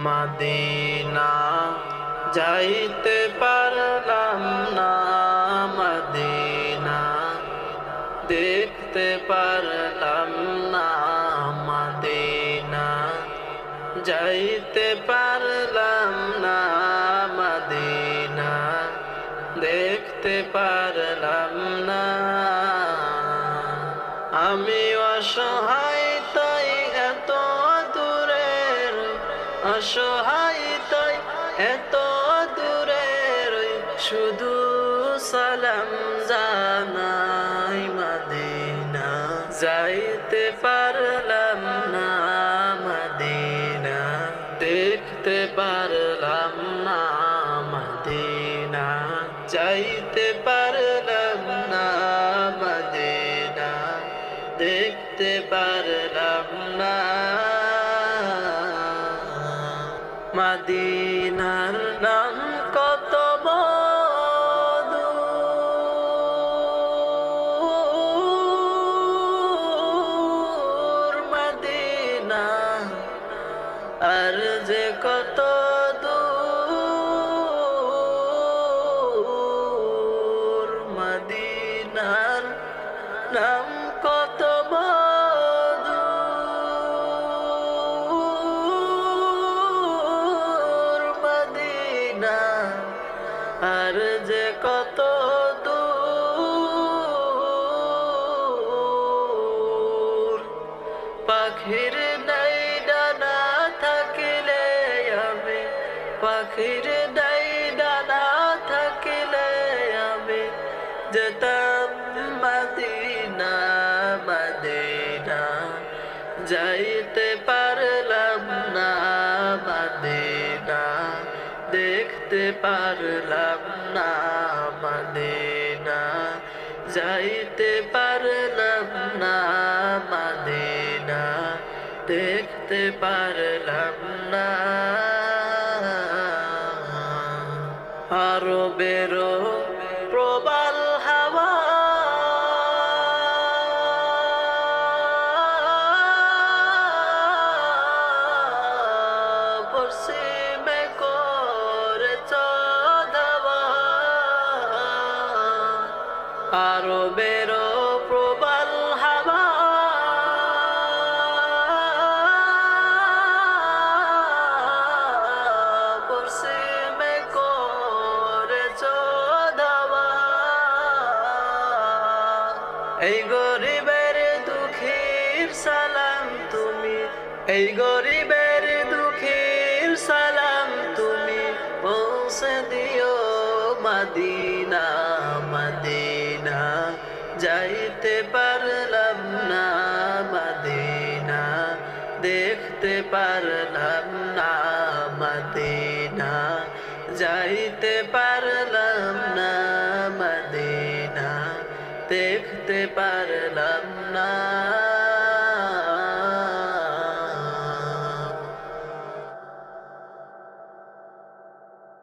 Medina যাইতে পারলাম না, মদিনা দেখতে পারলাম না, মদিনা যাইতে পারলাম না, মদিনা দেখতে পারলাম না। আমি অসহায় তাই এত দূরের, অসহায় তাই এত দূরের, শুধু সালাম জানাই, মদিনা যাইতে পারলাম না, মদিনা দেখতে পারলাম না, মদিনা যাইতে পারলাম না, মদিনা দেখতে পারলাম না। মদিনার নাম কত মধুর, মদিনা আর যে কত দূর, মদিনার নাম কত মধুর, মদিনা আর যে কত দূর। পাখির নাই ডানা থাকিলে আমি, পাখির নাই ডানা থাকিলে আমি যেতাম মদিনা, মদিনা যাইতে পারলাম না, মদিনা দেখতে পারলাম না, মদিনা যাইতে পারলাম না, মদিনা দেখতে পারলাম না। আরো বেরো প্রবাল হাওয়া, পশ্চিমে করেছ ধাওয়া, আরো বেরো প্রবাল হাওয়া, পশ্চিমে করেছ ধাওয়া। এই গরিবের দুঃখীর সালাম তুমি, এই গরিবের দুঃখীর সালাম তুমি পৌঁছে দিও, মদিনা, মদিনা যাইতে পারলাম না, মদিনা দেখতে পারলাম না, মদিনা যাইতে পারলাম না, মদিনা দেখতে পারলাম না।